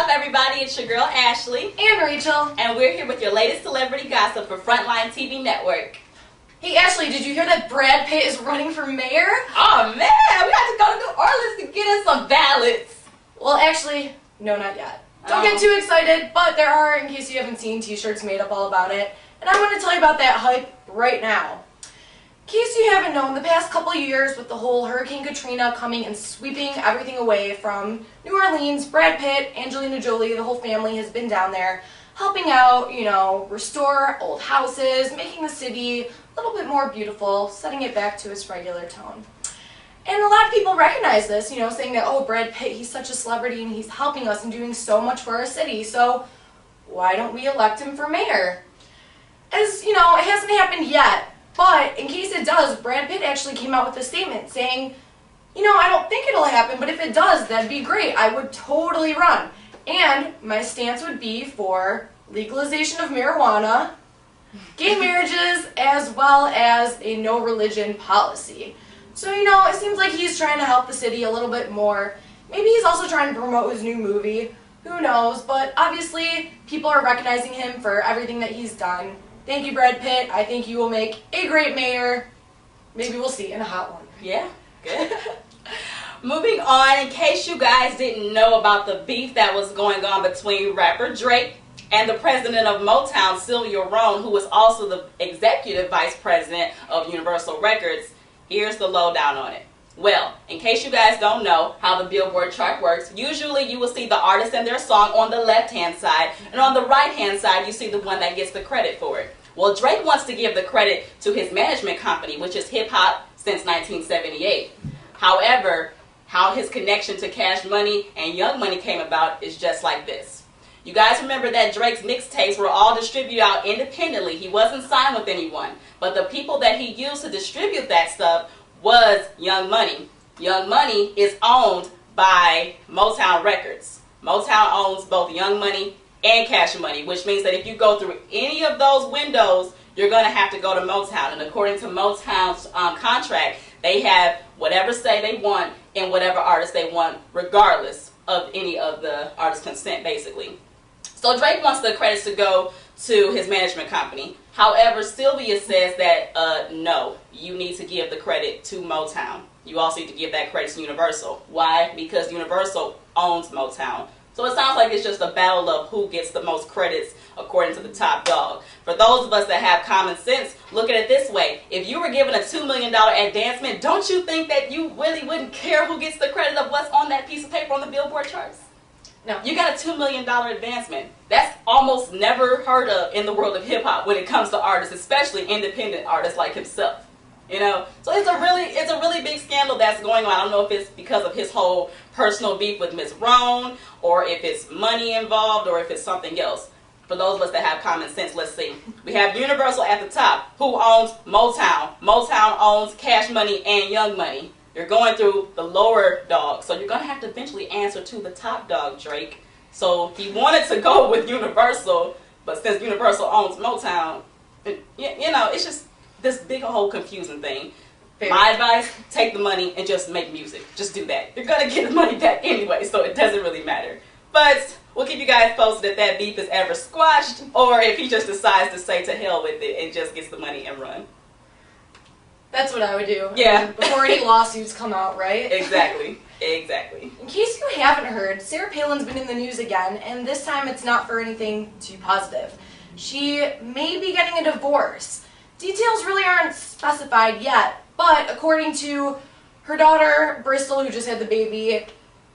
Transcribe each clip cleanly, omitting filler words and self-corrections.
up, everybody? It's your girl, Ashley. And Rachel. And we're here with your latest celebrity gossip for FrontlineTV Network. Hey, Ashley, did you hear that Brad Pitt is running for mayor? Oh, man, we got to go to New Orleans to get us some ballots. Well, actually, no, not yet. Don't get too excited, but there are, in case you haven't seen, t-shirts made up all about it. And I want to tell you about that hype right now. In case you haven't known, the past couple of years with the whole Hurricane Katrina coming and sweeping everything away from New Orleans, Brad Pitt, Angelina Jolie, the whole family has been down there helping out, restore old houses, making the city a little bit more beautiful, setting it back to its regular tone. And a lot of people recognize this, saying that, oh, Brad Pitt, he's such a celebrity and he's helping us and doing so much for our city, so why don't we elect him for mayor? As, it hasn't happened yet. But in case it does, Brad Pitt actually came out with a statement saying, I don't think it'll happen, but if it does, that'd be great. I would totally run. And my stance would be for legalization of marijuana, gay marriages, as well as a no religion policy. So, it seems like he's trying to help the city a little bit more. Maybe he's also trying to promote his new movie. Who knows? But obviously, people are recognizing him for everything that he's done. Thank you, Brad Pitt. I think you will make a great mayor. Maybe we'll see in a hot one. Yeah, good. Moving on, in case you guys didn't know about the beef that was going on between rapper Drake and the president of Motown, Sylvia Rhone, who was also the executive vice president of Universal Records, here's the lowdown on it. Well, in case you guys don't know how the Billboard chart works, usually you will see the artist and their song on the left-hand side, and on the right-hand side you see the one that gets the credit for it. Well, Drake wants to give the credit to his management company, which is Hip Hop since 1978. However, how his connection to Cash Money and Young Money came about is just like this. You guys remember that Drake's mixtapes were all distributed out independently. He wasn't signed with anyone, but the people that he used to distribute that stuff was Young Money. Young Money is owned by Motown Records. Motown owns both Young Money and Cash Money, which means that if you go through any of those windows, you're going to have to go to Motown. And according to Motown's contract, they have whatever say they want and whatever artist they want, regardless of any of the artist's consent, basically. So Drake wants the credits to go to his management company. However, Sylvia says that, no, you need to give the credit to Motown. You also need to give that credit to Universal. Why? Because Universal owns Motown. So it sounds like it's just a battle of who gets the most credits according to the top dog. For those of us that have common sense, look at it this way. If you were given a $2 million advancement, don't you think that you really wouldn't care who gets the credit of what's on that piece of paper on the Billboard charts? No. You got a $2 million advancement. That's almost never heard of in the world of hip-hop when it comes to artists, especially independent artists like himself. So it's a really big scandal that's going on. I don't know if it's because of his whole personal beef with Ms. Rhone, or if it's money involved, or if it's something else. For those of us that have common sense, let's see. We have Universal at the top, who owns Motown. Motown owns Cash Money and Young Money. You're going through the lower dog, so you're going to have to eventually answer to the top dog, Drake. So he wanted to go with Universal, but since Universal owns Motown, it's just this big whole confusing thing. My advice, take the money and just make music. Just do that. You're going to get the money back anyway, so it doesn't really matter. But we'll keep you guys posted if that beef is ever squashed, or if he just decides to say to hell with it and just gets the money and run. That's what I would do. Yeah. Before any lawsuits come out, right? Exactly. Exactly. In case you haven't heard, Sarah Palin's been in the news again, and this time it's not for anything too positive. She may be getting a divorce. Details really aren't specified yet, but according to her daughter, Bristol, who just had the baby,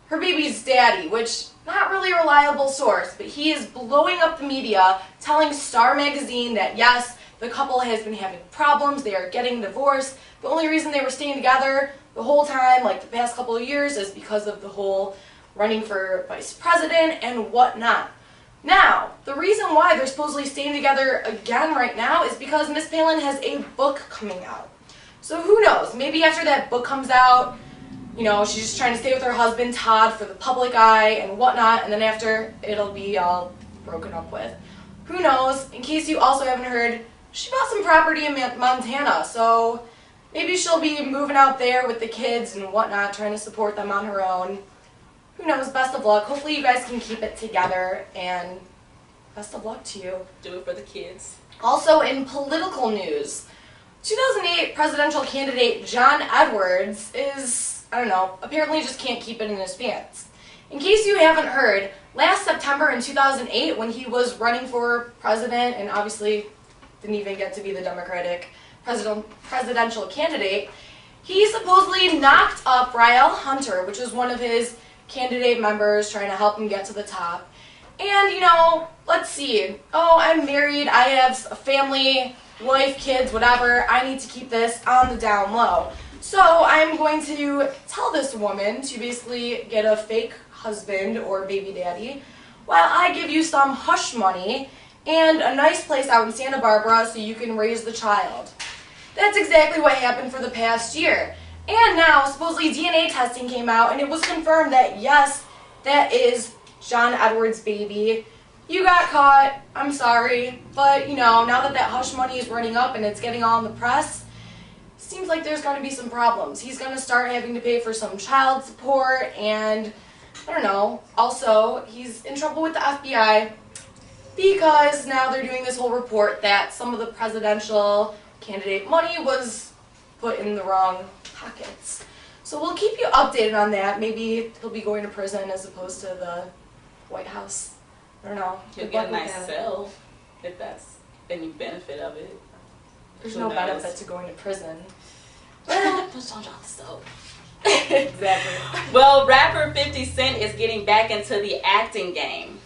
her baby's daddy, which not really a reliable source, but he is blowing up the media, telling Star Magazine that yes, the couple has been having problems, they are getting divorced. The only reason they were staying together the whole time, like the past couple of years, is because of the whole running for vice president and whatnot. Now, the reason why they're supposedly staying together again right now is because Miss Palin has a book coming out. So who knows, maybe after that book comes out, she's just trying to stay with her husband, Todd, for the public eye and whatnot, and then after, it'll be all broken up with. Who knows? In case you also haven't heard, she bought some property in Montana, so maybe she'll be moving out there with the kids and whatnot, trying to support them on her own. who knows, best of luck. Hopefully you guys can keep it together, and best of luck to you. Do it for the kids. Also in political news, 2008 presidential candidate John Edwards is, I don't know, apparently just can't keep it in his pants. In case you haven't heard, last September in 2008 when he was running for president and obviously didn't even get to be the Democratic presidential candidate, he supposedly knocked up Rael Hunter, which is one of his candidate members trying to help him get to the top. And, you know, let's see. Oh, I'm married, I have a family, wife, kids, whatever. I need to keep this on the down low. So I'm going to tell this woman to basically get a fake husband or baby daddy while I give you some hush money and a nice place out in Santa Barbara so you can raise the child. That's exactly what happened for the past year. And now, supposedly DNA testing came out and it was confirmed that yes, that is John Edwards' baby. You got caught, I'm sorry, but you know, now that that hush money is running up and it's getting all in the press, seems like there's going to be some problems. He's going to start having to pay for some child support and, I don't know, also he's in trouble with the FBI because now they're doing this whole report that some of the presidential candidate money was put in the wrong pockets. So we'll keep you updated on that. Maybe he'll be going to prison as opposed to the White House. I don't know. You'll get a nice sell if that's any benefit of it. There's no benefit to going to prison. Well, just don't drop the stove. Exactly. Well, rapper 50 Cent is getting back into the acting game.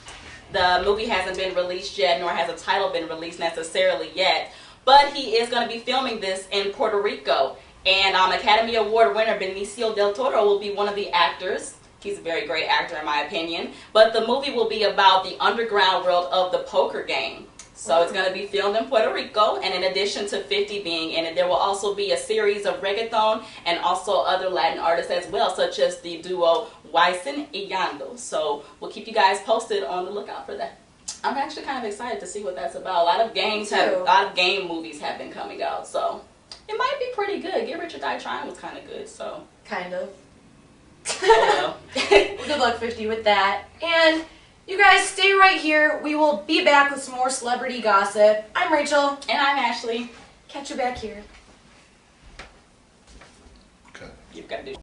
The movie hasn't been released yet, nor has a title been released necessarily yet. But he is going to be filming this in Puerto Rico. And Academy Award winner Benicio del Toro will be one of the actors. He's a very great actor in my opinion. But the movie will be about the underground world of the poker game. So it's going to be filmed in Puerto Rico, and in addition to 50 being in it, there will also be a series of reggaeton and also other Latin artists as well, such as the duo Wyson y Yando. So we'll keep you guys posted on the lookout for that. I'm actually kind of excited to see what that's about. A lot of game movies have been coming out, so it might be pretty good. Get Rich or Die Trying was kind of good, so. Kind of. Oh well. Good luck, 50, with that. And you guys stay right here. We will be back with some more celebrity gossip. I'm Rachel. And I'm Ashley. Catch you back here. Okay. You've got to do